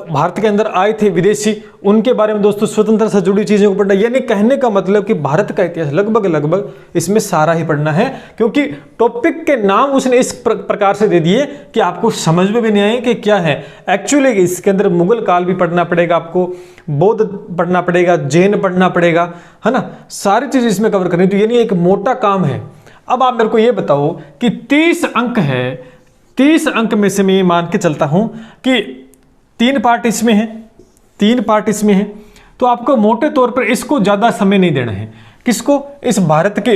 भारत के अंदर आए थे विदेशी उनके बारे में दोस्तों स्वतंत्रता से जुड़ी चीज़ों को पढ़ना। यानी कहने का मतलब कि भारत का इतिहास लगभग इसमें सारा ही पढ़ना है, क्योंकि टॉपिक के नाम उसने इस प्रकार से दे दिए कि आपको समझ में भी नहीं आए कि क्या है। एक्चुअली इसके अंदर मुगल काल भी पढ़ना पड़ेगा आपको, बौद्ध पढ़ना पड़ेगा, जैन पढ़ना पड़ेगा, है ना, सारी चीज़ इसमें कवर करनी। तो यानी एक मोटा काम है। अब आप मेरे को ये बताओ कि 30 अंक है, 30 अंक में से मैं ये मान के चलता हूं कि 3 पार्ट इसमें है, 3 पार्ट इसमें है, तो आपको मोटे तौर पर इसको ज़्यादा समय नहीं देना है। किसको? इस भारत के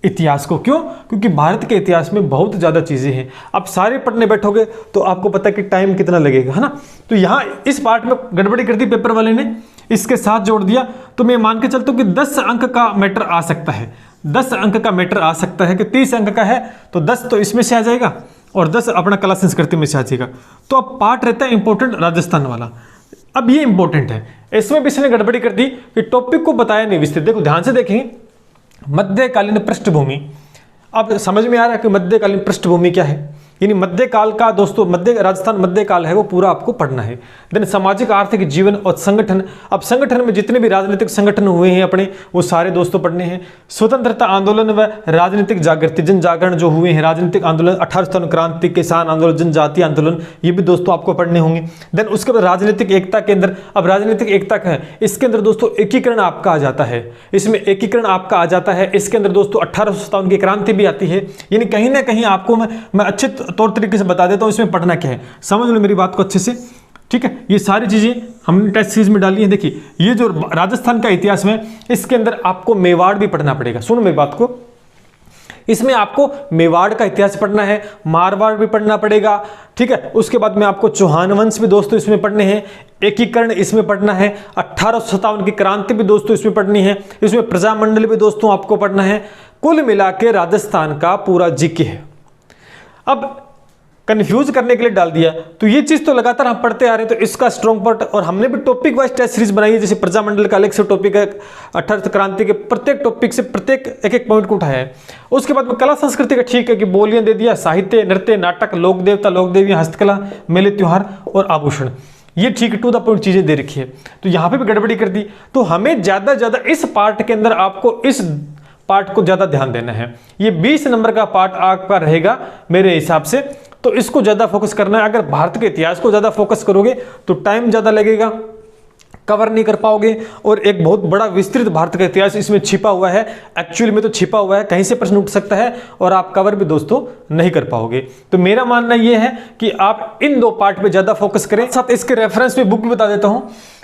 इतिहास को। क्यों? क्योंकि भारत के इतिहास में बहुत ज़्यादा चीज़ें हैं। आप सारे पढ़ने बैठोगे तो आपको पता है कि टाइम कितना लगेगा, है ना। तो यहाँ इस पार्ट में गड़बड़ी कर दी पेपर वाले ने, इसके साथ जोड़ दिया। तो मैं मान के चलता हूँ कि 10 अंक का मैटर आ सकता है, 10 अंक का मैटर आ सकता है कि 30 अंक का है तो 10 तो इसमें से आ जाएगा और 10 अपना कला संस्कृति में से आ जाएगा। तो अब पार्ट रहता है इंपॉर्टेंट राजस्थान वाला। अब ये इंपॉर्टेंट है, इसमें भी इसने गड़बड़ी कर दी कि टॉपिक को बताया नहीं विस्तृत। देखो ध्यान से देखेंगे, मध्यकालीन पृष्ठभूमि। अब समझ में आ रहा है कि मध्यकालीन पृष्ठभूमि क्या है। यानी मध्यकाल का दोस्तों, राजस्थान मध्यकाल है वो पूरा आपको पढ़ना है। देन सामाजिक आर्थिक जीवन और संगठन। अब संगठन में जितने भी राजनीतिक संगठन हुए हैं अपने, वो सारे दोस्तों पढ़ने हैं। स्वतंत्रता आंदोलन व राजनीतिक जागृति, जन जागरण जो हुए हैं, राजनीतिक आंदोलन, 18 क्रांति, किसान आंदोलन, जनजातीय आंदोलन, ये भी दोस्तों आपको पढ़ने होंगे। देन उसके बाद राजनीतिक एकता के अंदर, अब राजनीतिक एकता का है, इसके अंदर दोस्तों एकीकरण आपका आ जाता है, इसमें एकीकरण आपका आ जाता है। इसके अंदर दोस्तों 1857 की क्रांति भी आती है। यानी कहीं ना कहीं आपको मैं अच्छे तौर तरीके से बता देता हूं इसमें पढ़ना क्या है। समझ लो मेरी बात को अच्छे से, ठीक है। ये सारी चीजें हमने टेस्ट सीरीज में डाली है। देखिए ये जो राजस्थान का इतिहास में, इसके अंदर आपको मेवाड़ भी पढ़ना पड़ेगा। सुनो मेरी बात को, इसमें आपको मेवाड़ का इतिहास पढ़ना है, मारवाड़ भी पढ़ना पड़ेगा, ठीक है। उसके बाद में आपको चौहान वंश भी दोस्तों इसमें पढ़ने हैं, एकीकरण इसमें पढ़ना है, 1857 की क्रांति भी दोस्तों इसमें पढ़नी है, इसमें प्रजामंडल भी दोस्तों आपको पढ़ना है। कुल मिला के राजस्थान का पूरा जीके है। अब कंफ्यूज करने के लिए डाल दिया, तो ये चीज तो लगातार हम पढ़ते आ रहे हैं, तो इसका स्ट्रॉन्ग पार्ट, और हमने भी टॉपिक वाइज टेस्ट सीरीज बनाई है। जैसे प्रजामंडल का अलग से टॉपिक है, 18 क्रांति के प्रत्येक टॉपिक से प्रत्येक एक पॉइंट को उठाया है। उसके बाद में कला संस्कृति का ठीक है कि बोलियां दे दिया, साहित्य, नृत्य, नाटक, लोक देवता, लोक देवियां, हस्तकला, मेले, त्योहार और आभूषण, ये ठीक टू द पॉइंट चीजें दे रखी है। तो यहाँ पे भी गड़बड़ी कर दी। तो हमें ज्यादा ज्यादा इस पार्ट के अंदर आपको इस पार्ट को ज्यादा ध्यान देना है। ये 20 नंबर का पार्ट आपका रहेगा मेरे हिसाब से, तो इसको ज्यादा फोकस करना है। अगर भारत के इतिहास को ज्यादा फोकस करोगे तो टाइम ज्यादा लगेगा, कवर नहीं कर पाओगे, और एक बहुत बड़ा विस्तृत भारत का इतिहास इसमें छिपा हुआ है। एक्चुअली में तो छिपा हुआ है, कहीं से प्रश्न उठ सकता है और आप कवर भी दोस्तों नहीं कर पाओगे। तो मेरा मानना यह है कि आप इन 2 पार्ट पे ज्यादा फोकस करें। साथ इसके रेफरेंस में बुक भी बता देता हूं,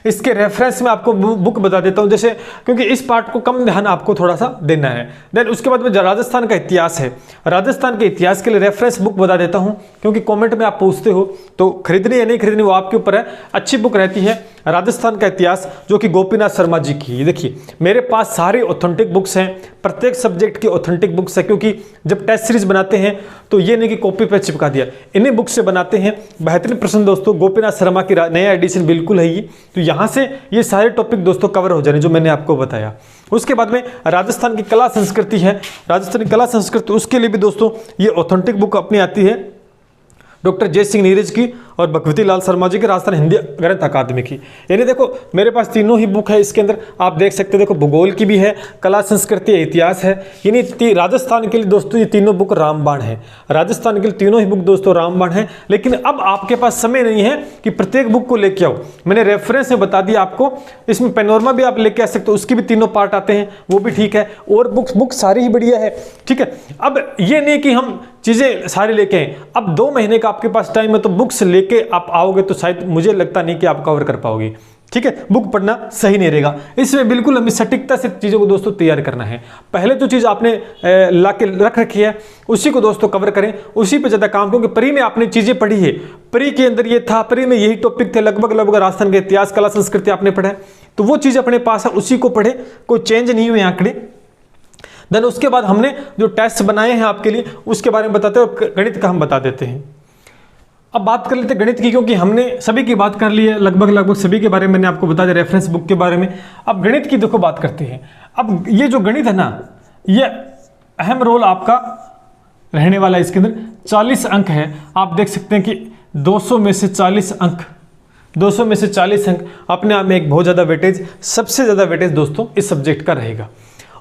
इसके रेफरेंस में आपको बुक बता देता हूं, जैसे क्योंकि इस पार्ट को कम ध्यान आपको थोड़ा सा देना है। देन उसके बाद में राजस्थान का इतिहास है, राजस्थान के इतिहास के लिए रेफरेंस बुक बता देता हूं, क्योंकि कमेंट में आप पूछते हो, तो खरीदनी या नहीं खरीदनी वो आपके ऊपर है। अच्छी बुक रहती है राजस्थान का इतिहास, जो कि गोपीनाथ शर्मा जी की। देखिए मेरे पास सारी ऑथेंटिक बुक्स हैं, प्रत्येक सब्जेक्ट की ऑथेंटिक बुक्स है, क्योंकि जब टेस्ट सीरीज बनाते हैं तो ये नहीं कि कॉपी पे चिपका दिया, इन्हीं बुक्स से बनाते हैं। बेहतरीन प्रश्न दोस्तों, गोपीनाथ शर्मा की नया एडिशन बिल्कुल है ये, तो यहाँ से ये सारे टॉपिक दोस्तों कवर हो जाने जो मैंने आपको बताया। उसके बाद में राजस्थान की कला संस्कृति है, राजस्थान की कला संस्कृति, उसके लिए भी दोस्तों ये ऑथेंटिक बुक अपनी आती है डॉक्टर जय सिंह नीरज की और भगवती लाल शर्मा जी की, राजस्थान हिंदी ग्रंथ अकादमी की। यानी देखो मेरे पास तीनों ही बुक है, इसके अंदर आप देख सकते हैं। देखो भूगोल की भी है, कला संस्कृति इतिहास है, यानी राजस्थान के लिए दोस्तों ये तीनों बुक रामबाण है। राजस्थान के लिए तीनों ही बुक दोस्तों रामबाण है। लेकिन अब आपके पास समय नहीं है कि प्रत्येक बुक को लेके आओ, मैंने रेफरेंस में बता दिया आपको। इसमें पैनोरमा भी आप लेके आ सकते हो, उसकी भी तीनों पार्ट आते हैं, वो भी ठीक है। और बुक सारी ही बढ़िया है, ठीक है। अब ये नहीं कि हम चीजें सारी लेके आए, अब 2 महीने का आपके पास टाइम है, तो बुक्स लेके आप आओगे तो शायद मुझे लगता नहीं कि आप कवर कर पाओगे, ठीक है। बुक पढ़ना सही नहीं रहेगा, इसमें बिल्कुल हमें सटीकता से चीज़ों को दोस्तों तैयार करना है। पहले जो चीज़ आपने ला के रख रखी है उसी को दोस्तों कवर करें, उसी पे ज़्यादा काम, क्योंकि प्री में आपने चीज़ें पढ़ी है, प्री के अंदर ये था, प्री में यही टॉपिक थे लगभग राजस्थान के इतिहास कला संस्कृति आपने पढ़ा है, तो वो चीज़ अपने पास है, उसी को पढ़े, कोई चेंज नहीं हुए आंकड़े। देन उसके बाद हमने जो टेस्ट बनाए हैं आपके लिए उसके बारे में बताते हैं, गणित का हम बता देते हैं। अब बात कर लेते हैं गणित की, क्योंकि हमने सभी की बात कर ली है, लगभग सभी के बारे में मैंने आपको बता दिया, रेफरेंस बुक के बारे में। अब गणित की देखो बात करते हैं। अब ये जो गणित है ना, ये अहम रोल आपका रहने वाला है। इसके अंदर 40 अंक है, आप देख सकते हैं कि 200 में से 40 अंक, 200 में से 40 अंक अपने आप में एक बहुत ज़्यादा वेटेज, सबसे ज़्यादा वेटेज दोस्तों इस सब्जेक्ट का रहेगा।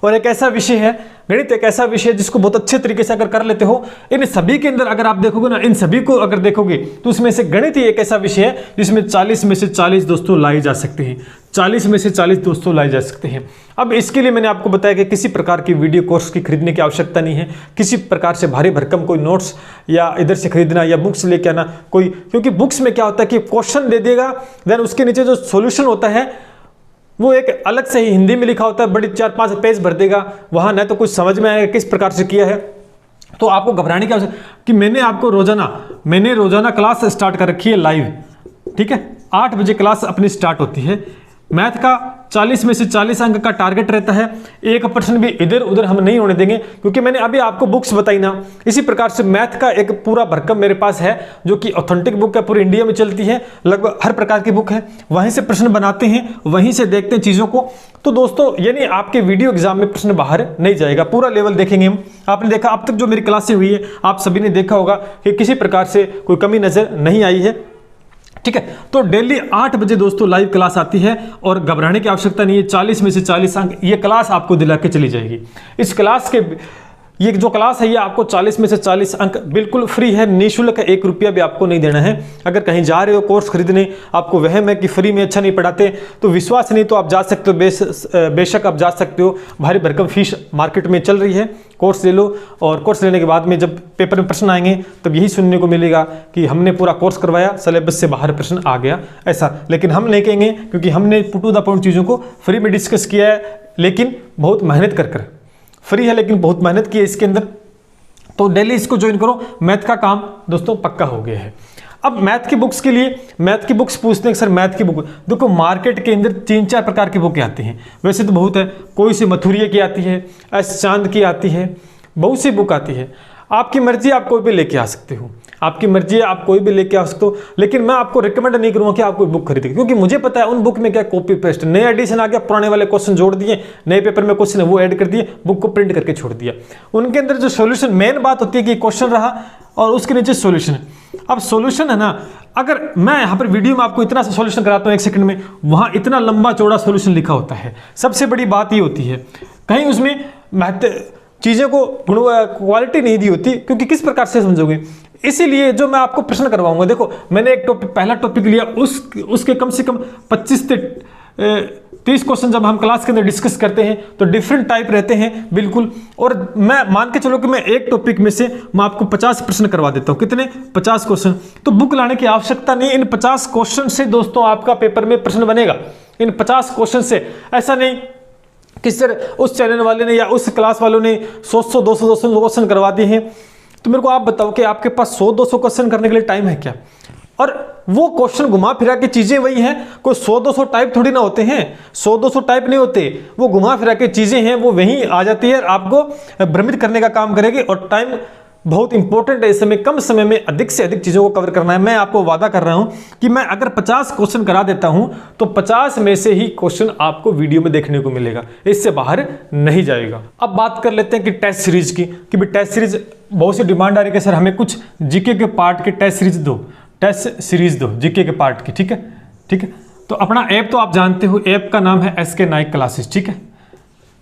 और एक ऐसा विषय है, गणित एक ऐसा विषय है जिसको बहुत अच्छे तरीके से अगर कर लेते हो, इन सभी के अंदर अगर आप देखोगे ना, इन सभी को अगर देखोगे तो उसमें से गणित ही एक ऐसा विषय है जिसमें 40 में से 40 दोस्तों लाई जा सकते हैं, 40 में से 40 दोस्तों लाई जा सकते हैं। अब इसके लिए मैंने आपको बताया कि किसी प्रकार की वीडियो कोर्स की खरीदने की आवश्यकता नहीं है, किसी प्रकार से भारी भरकम कोई नोट्स या इधर से खरीदना या बुक्स लेके आना कोई, क्योंकि बुक्स में क्या होता है कि क्वेश्चन दे देगा, देन उसके नीचे जो सोल्यूशन होता है वो एक अलग से ही हिंदी में लिखा होता है, बड़ी 4-5 पेज भर देगा, वहां न तो कुछ समझ में आएगा किस प्रकार से किया है। तो आपको घबराने की आवश्यकता कि मैंने रोजाना क्लास स्टार्ट कर रखी है लाइव, ठीक है। 8 बजे क्लास अपनी स्टार्ट होती है। मैथ का 40 में से 40 अंक का टारगेट रहता है, 1% भी इधर उधर हम नहीं होने देंगे, क्योंकि मैंने अभी आपको बुक्स बताई ना। इसी प्रकार से मैथ का एक पूरा भरकम मेरे पास है, जो कि ऑथेंटिक बुक है, पूरी इंडिया में चलती है, लगभग हर प्रकार की बुक है, वहीं से प्रश्न बनाते हैं, वहीं से देखते हैं चीज़ों को। तो दोस्तों यानी आपके वीडियो एग्जाम में प्रश्न बाहर नहीं जाएगा, पूरा लेवल देखेंगे हम। आपने देखा अब तक जो मेरी क्लासें हुई है, आप सभी ने देखा होगा कि किसी प्रकार से कोई कमी नजर नहीं आई है, ठीक है। तो डेली 8 बजे दोस्तों लाइव क्लास आती है और घबराने की आवश्यकता नहीं है। 40 में से 40 अंक ये क्लास आपको दिला के चली जाएगी। इस क्लास के ये जो क्लास है ये आपको 40 में से 40 अंक बिल्कुल फ्री है, निःशुल्क है, 1 रुपया भी आपको नहीं देना है। अगर कहीं जा रहे हो कोर्स खरीदने, आपको वहम है कि फ्री में अच्छा नहीं पढ़ाते, तो विश्वास नहीं तो आप जा सकते हो, बेशक आप जा सकते हो। भारी भरकम फीस मार्केट में चल रही है, कोर्स ले लो, और कोर्स लेने के बाद में जब पेपर में प्रश्न आएंगे तब यही सुनने को मिलेगा कि हमने पूरा कोर्स करवाया, सिलेबस से बाहर प्रश्न आ गया, ऐसा। लेकिन हम नहीं कहेंगे, क्योंकि हमने टू द पॉइंट चीज़ों को फ्री में डिस्कस किया है, लेकिन बहुत मेहनत कर फ्री है, लेकिन बहुत मेहनत की है इसके अंदर। तो डेली इसको ज्वाइन करो, मैथ का काम दोस्तों पक्का हो गया है। अब मैथ की बुक्स के लिए, मैथ की बुक्स पूछते हैं सर मैथ की बुक देखो, मार्केट के अंदर 3-4 प्रकार की बुकें आती हैं, वैसे तो बहुत है, कोई सी मथुरिया की आती है, एस चांद की आती है, बहुत सी बुक आती है। आपकी मर्जी, आप कोई भी लेके आ सकते हो, आपकी मर्जी है, आप कोई भी लेके आ सकते हो। लेकिन मैं आपको रिकमेंड नहीं करूंगा कि आप कोई बुक खरीदें, क्योंकि मुझे पता है उन बुक में क्या कॉपी पेस्ट, नया एडिशन आ गया, पुराने वाले क्वेश्चन जोड़ दिए, नए पेपर में क्वेश्चन है वो ऐड कर दिए, बुक को प्रिंट करके छोड़ दिया। उनके अंदर जो सॉल्यूशन, मेन बात होती है कि क्वेश्चन रहा और उसके नीचे सॉल्यूशन है। अब सॉल्यूशन है ना, अगर मैं यहाँ पर वीडियो में आपको इतना सा सॉल्यूशन कराता हूँ 1 सेकंड में, वहाँ इतना लंबा चौड़ा सॉल्यूशन लिखा होता है। सबसे बड़ी बात ये होती है कहीं उसमें चीज़ों को क्वालिटी नहीं दी होती, क्योंकि किस प्रकार से समझोगे। इसीलिए जो मैं आपको प्रश्न करवाऊंगा, देखो मैंने एक टॉपिक, पहला टॉपिक लिया, उसके कम से कम 25 से 30 क्वेश्चन जब हम क्लास के अंदर डिस्कस करते हैं तो डिफरेंट टाइप रहते हैं बिल्कुल। और मैं मान के चलो कि मैं एक टॉपिक में से मैं आपको 50 प्रश्न करवा देता हूँ। कितने? 50 क्वेश्चन। तो बुक लाने की आवश्यकता नहीं, इन 50 क्वेश्चन से दोस्तों आपका पेपर में प्रश्न बनेगा। इन 50 क्वेश्चन से, ऐसा नहीं कि सर उस चैनल वाले ने या उस क्लास वालों ने 100 200 क्वेश्चन करवा दिए हैं। तो मेरे को आप बताओ कि आपके पास 100-200 क्वेश्चन करने के लिए टाइम है क्या? और वो क्वेश्चन घुमा फिरा के चीजें वही हैं, कोई 100-200 टाइप थोड़ी ना होते हैं, 100-200 टाइप नहीं होते, वो घुमा फिरा के चीजें हैं, वो वहीं आ जाती है, आपको भ्रमित करने का काम करेगी। और टाइम बहुत इंपॉर्टेंट है, इस समय कम समय में अधिक से अधिक चीजों को कवर करना है। मैं आपको वादा कर रहा हूं कि मैं अगर 50 क्वेश्चन करा देता हूं तो 50 में से ही क्वेश्चन आपको वीडियो में देखने को मिलेगा, इससे बाहर नहीं जाएगा। अब बात कर लेते हैं कि टेस्ट सीरीज की, कि भी टेस्ट सीरीज बहुत सी डिमांड आ रही है कि सर हमें कुछ जीके के पार्ट के टेस्ट सीरीज दो, टेस्ट सीरीज दो जीके के पार्ट की। ठीक है, ठीक है। तो अपना ऐप तो आप जानते हो, ऐप का नाम है SK नाइक क्लासेस। ठीक है,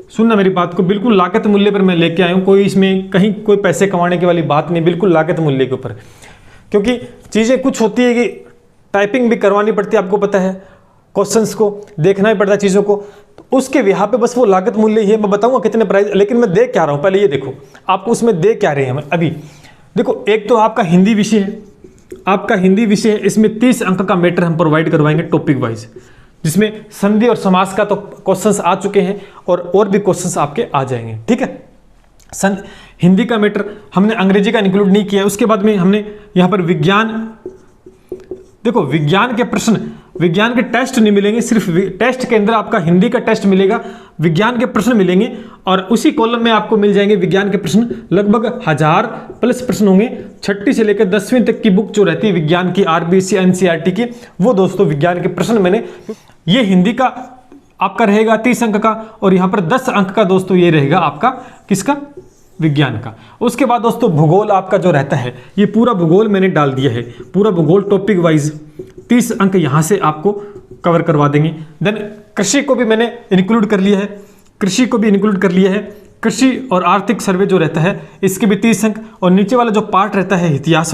सुनना मेरी बात को, बिल्कुल लागत मूल्य पर मैं लेके आया हूँ, कोई इसमें कहीं कोई पैसे कमाने की वाली बात नहीं, बिल्कुल लागत मूल्य के ऊपर। क्योंकि चीज़ें कुछ होती है कि टाइपिंग भी करवानी पड़ती है, आपको पता है, क्वेश्चंस को देखना ही पड़ता है चीज़ों को, तो उसके यहाँ पे बस वो लागत मूल्य ही है। मैं बताऊंगा कितने प्राइस, लेकिन मैं दे क्या रहा हूँ, पहले ये देखो आपको उसमें दे क्या रहे हैं हम अभी। देखो, एक तो आपका हिंदी विषय है, आपका हिंदी विषय है, इसमें 30 अंक का मैटर हम प्रोवाइड करवाएंगे टॉपिक वाइज, जिसमें संधि और समास का तो क्वेश्चंस आ चुके हैं और भी क्वेश्चंस आपके आ जाएंगे। ठीक है, हिंदी का मैटर हमने अंग्रेजी का इंक्लूड नहीं किया। उसके बाद में हमने यहाँ पर विज्ञान, देखो विज्ञान के प्रश्न, विज्ञान के टेस्ट नहीं मिलेंगे, सिर्फ टेस्ट के अंदर आपका हिंदी का टेस्ट मिलेगा, विज्ञान के प्रश्न मिलेंगे, और उसी कॉलम में आपको मिल जाएंगे विज्ञान के प्रश्न, लगभग 1000 प्लस प्रश्न होंगे। 6ठी से लेकर 10वीं तक की बुक जो रहती है विज्ञान की, RBC NCERT की, वो दोस्तों विज्ञान के प्रश्न मैंने, ये हिंदी का आपका रहेगा 30 अंक का, और यहाँ पर 10 अंक का दोस्तों ये रहेगा आपका किसका, विज्ञान का। उसके बाद दोस्तों भूगोल आपका जो रहता है, ये पूरा भूगोल मैंने डाल दिया है, पूरा भूगोल टॉपिक वाइज 30 अंक यहाँ से आपको कवर करवा देंगे। देन कृषि को भी मैंने इंक्लूड कर लिया है, कृषि को भी इंक्लूड कर लिया है, कृषि और आर्थिक सर्वे जो रहता है इसके भी 30 अंक, और नीचे वाला जो पार्ट रहता है इतिहास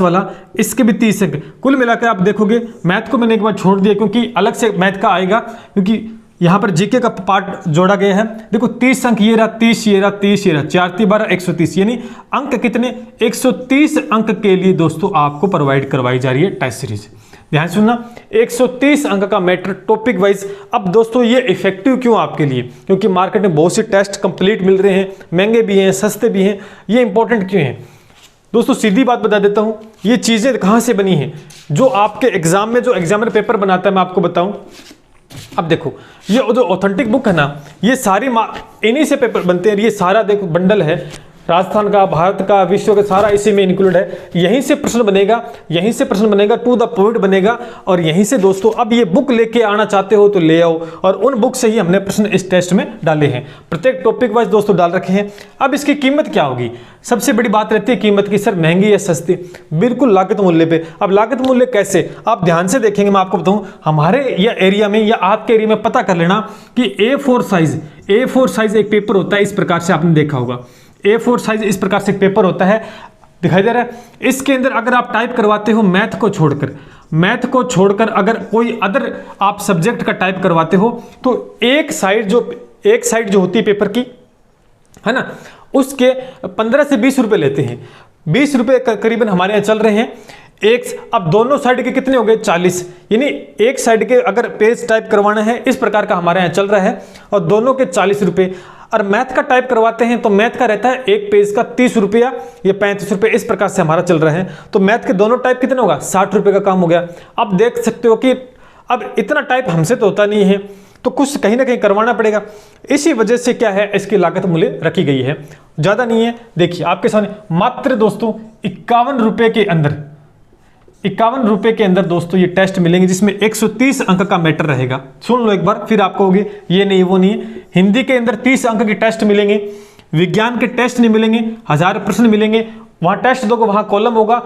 वाला, इसके भी 30 अंक। कुल मिलाकर आप देखोगे, मैथ को मैंने एक बार छोड़ दिया क्योंकि अलग से मैथ का आएगा, क्योंकि यहाँ पर जीके का पार्ट जोड़ा गया है। देखो 30 अंक ये रहा, 30 ये रहा, 30 ये रहा, 4 × 12 130, यानी अंक कितने, 130 अंक के लिए दोस्तों आपको प्रोवाइड करवाई जा रही है टेस्ट सीरीज। ध्यान सुनना, 130 अंक का मैटर टॉपिक वाइज। अब दोस्तों ये इफेक्टिव क्यों आपके लिए, क्योंकि मार्केट में बहुत से टेस्ट कंप्लीट मिल रहे हैं, महंगे भी हैं, सस्ते भी हैं, ये इंपॉर्टेंट क्यों है दोस्तों, सीधी बात बता देता हूं, ये चीजें कहां से बनी हैं, जो आपके एग्जाम में जो एग्जामिनर पेपर बनाता है, मैं आपको बताऊं। अब देखो, ये जो ऑथेंटिक बुक है ना, ये सारी इन्हीं से पेपर बनते हैं। ये सारा देखो बंडल है, राजस्थान का, भारत का, विश्व का, सारा इसी में इंक्लूड है। यहीं से प्रश्न बनेगा, यहीं से प्रश्न बनेगा, टू द पॉइंट बनेगा, और यहीं से दोस्तों अब ये बुक लेके आना चाहते हो तो ले आओ, और उन बुक से ही हमने प्रश्न इस टेस्ट में डाले हैं, प्रत्येक टॉपिक वाइज दोस्तों डाल रखे हैं। अब इसकी कीमत क्या होगी, सबसे बड़ी बात रहती है कीमत की, सर महंगी या सस्ती, बिल्कुल लागत मूल्य पे। अब लागत मूल्य कैसे, आप ध्यान से देखेंगे, मैं आपको बताऊं, हमारे या एरिया में या आपके एरिया में पता कर लेना कि A4 साइज एक पेपर होता है, इस प्रकार से आपने देखा होगा, A4 साइज इस प्रकार से एक पेपर होता है, दिखाई दे रहा है। इसके अंदर अगर आप टाइप करवाते हो मैथ को छोड़कर अगर कोई अदर आप सब्जेक्ट का टाइप करवाते हो, तो एक साइड जो होती है पेपर की, है ना, उसके 15 से 20 रुपए लेते हैं। 20 रुपए करीबन हमारे यहाँ चल रहे हैं। अब दोनों साइड के कितने हो गए, 40, यानी एक साइड के अगर पेज टाइप करवाना है, इस प्रकार का हमारे यहाँ चल रहा है, और दोनों के 40 रुपए। और मैथ का टाइप करवाते हैं तो मैथ का रहता है एक पेज का 30 रुपया या 35 रुपये, इस प्रकार से हमारा चल रहा है। तो मैथ के दोनों टाइप कितने होगा, 60 रुपये का काम हो गया। अब देख सकते हो कि अब इतना टाइप हमसे तो होता नहीं है, तो कुछ कहीं ना कहीं करवाना पड़ेगा। इसी वजह से क्या है, इसकी लागत मूल्य रखी गई है, ज्यादा नहीं है। देखिए आपके सामने मात्र दोस्तों 51 रुपये के अंदर, 51 रुपये के अंदर दोस्तों ये टेस्ट मिलेंगे, जिसमें 130 अंक का मैटर रहेगा। सुन लो एक बार, फिर आपको होगी ये नहीं वो नहीं। हिंदी के अंदर 30 अंक के टेस्ट मिलेंगे, विज्ञान के टेस्ट नहीं मिलेंगे, 1000 प्रश्न मिलेंगे। वहां टेस्ट दोगे, वहां कॉलम होगा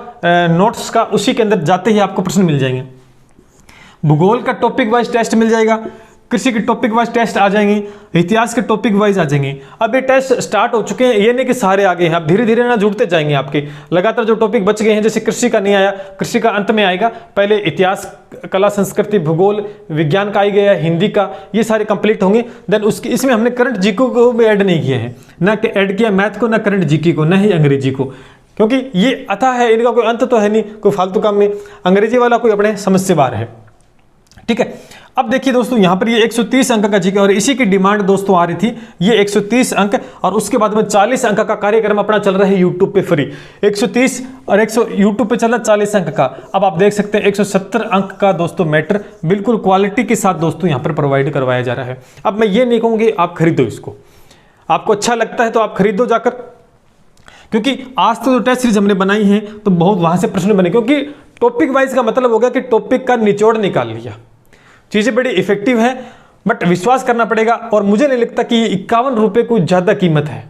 नोट्स का, उसी के अंदर जाते ही आपको प्रश्न मिल जाएंगे। भूगोल का टॉपिक वाइज टेस्ट मिल जाएगा, कृषि के टॉपिक वाइज टेस्ट आ जाएंगे, इतिहास के टॉपिक वाइज आ जाएंगे। अब ये टेस्ट स्टार्ट हो चुके हैं, ये नहीं कि सारे आ गए हैं, अब धीरे धीरे ना जुड़ते जाएंगे आपके। लगातार जो टॉपिक बच गए हैं, जैसे कृषि का नहीं आया, कृषि का अंत में आएगा, पहले इतिहास, कला, संस्कृति, भूगोल, विज्ञान का आ गया, हिंदी का, ये सारे कंप्लीट होंगे। देन उसकी इसमें हमने करंट जीके को भी ऐड नहीं किया है, ना ऐड किया मैथ को, ना करंट जीके को, ना ही अंग्रेजी को, क्योंकि ये अतः है, इनका कोई अंत तो है नहीं, कोई फालतू काम में। अंग्रेजी वाला कोई अपने समझ से बाहर है, ठीक है। अब देखिए दोस्तों, यहाँ पर ये 130 अंक का जीके और इसी की डिमांड दोस्तों आ रही थी, ये 130 अंक और उसके बाद में 40 अंक का कार्यक्रम अपना चल रहा है यूट्यूब पे फ्री। 130 और 100 यूट्यूब पे चल रहा 40 अंक का। अब आप देख सकते हैं 170 अंक का दोस्तों मैटर बिल्कुल क्वालिटी के साथ दोस्तों यहाँ पर प्रोवाइड करवाया जा रहा है। अब मैं ये नहीं कहूँगी आप खरीदो इसको, आपको अच्छा लगता है तो आप खरीदो जाकर, क्योंकि आज तो जो टेस्ट सीरीज हमने बनाई है तो बहुत वहाँ से प्रश्न बने, क्योंकि टॉपिक वाइज का मतलब हो गया कि टॉपिक का निचोड़ निकाल लिया। चीज़ें बड़ी इफेक्टिव है, बट विश्वास करना पड़ेगा। और मुझे नहीं लगता कि ये 51 रुपये कोई ज़्यादा कीमत है।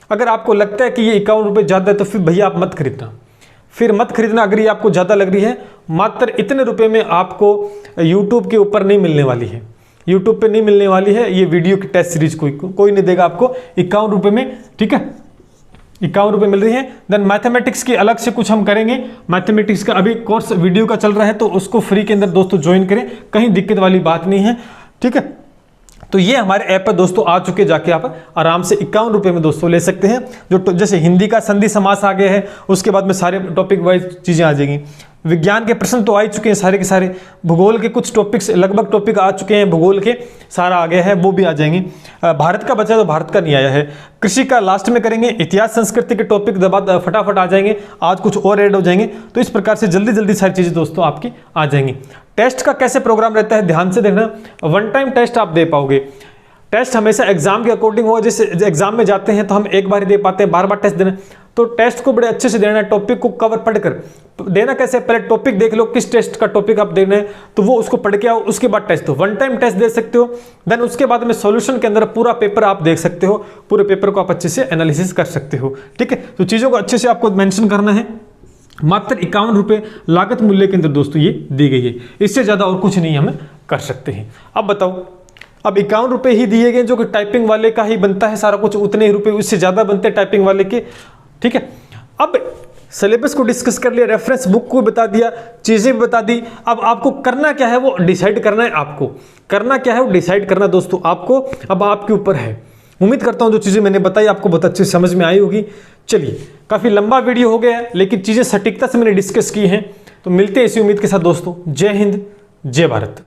अगर आपको लगता है कि ये 51 रुपये ज़्यादा है तो फिर भैया आप मत खरीदना, फिर मत खरीदना। अगर ये आपको ज़्यादा लग रही है, मात्र इतने रुपये में आपको यूट्यूब के ऊपर नहीं मिलने वाली है, यूट्यूब पे नहीं मिलने वाली है ये वीडियो की टेस्ट सीरीज। कोई नहीं देगा आपको 51 रुपये में, ठीक है, 51 रुपये मिल रही है। देन मैथमेटिक्स की अलग से कुछ हम करेंगे, मैथमेटिक्स का अभी कोर्स वीडियो का चल रहा है तो उसको फ्री के अंदर दोस्तों ज्वाइन करें, कहीं दिक्कत वाली बात नहीं है, ठीक है। तो ये हमारे ऐप पर दोस्तों आ चुके, जाके आप आराम से 51 रुपये में दोस्तों ले सकते हैं। जो जैसे हिंदी का संधि समास आ गया है, उसके बाद में सारे टॉपिक वाइज चीज़ें आ जाएंगी। विज्ञान के प्रश्न तो आ ही चुके हैं सारे के सारे, भूगोल के कुछ टॉपिक्स लगभग टॉपिक आ चुके हैं, भूगोल के सारा आ गया है, वो भी आ जाएंगे। भारत का बचा तो भारत का नहीं आया है। कृषि का लास्ट में करेंगे, इतिहास संस्कृति के टॉपिक फटाफट आ जाएंगे, आज कुछ और ऐड हो जाएंगे। तो इस प्रकार से जल्दी जल्दी सारी चीज़ें दोस्तों आपकी आ जाएंगी। टेस्ट का कैसे प्रोग्राम रहता है ध्यान से देखना, वन टाइम टेस्ट आप दे पाओगे। टेस्ट हमेशा एग्जाम के अकॉर्डिंग हो, जैसे एग्जाम में जाते हैं तो हम एक बार ही दे पाते हैं, बार बार टेस्ट देना, तो टेस्ट को बड़े अच्छे से देना है, टॉपिक को कवर पढ़कर देना। कैसे, पहले टॉपिक देख लो किस टेस्ट का टॉपिक आप देना है, तो वो उसको पढ़ के आओ, उसके बाद टेस्ट दो। वन टाइम टेस्ट दे सकते हो, देन उसके बाद में सॉल्यूशन के अंदर पूरा पेपर आप देख सकते हो, पूरे पेपर को आप अच्छे से एनालिसिस कर सकते हो, ठीक है। तो चीज़ों को अच्छे से आपको मेंशन करना है। मात्र 51 रुपये लागत मूल्य के अंदर दोस्तों ये दी गई है, इससे ज़्यादा और कुछ नहीं हम कर सकते हैं। अब बताओ, अब 51 रुपये ही दिए गए, जो कि टाइपिंग वाले का ही बनता है सारा कुछ, उतने ही रुपये, उससे ज़्यादा बनते हैं टाइपिंग वाले के, ठीक है। अब सिलेबस को डिस्कस कर लिया, रेफरेंस बुक को बता दिया, चीज़ें भी बता दी। अब आपको करना क्या है वो डिसाइड करना है, आपको करना क्या है वो डिसाइड करना दोस्तों आपको, अब आपके ऊपर है। उम्मीद करता हूँ जो चीज़ें मैंने बताई आपको बहुत अच्छे से समझ में आई होगी। चलिए, काफ़ी लंबा वीडियो हो गया है, लेकिन चीज़ें सटीकता से मैंने डिस्कस की हैं। तो मिलते हैं इसी उम्मीद के साथ दोस्तों। जय हिंद, जय भारत।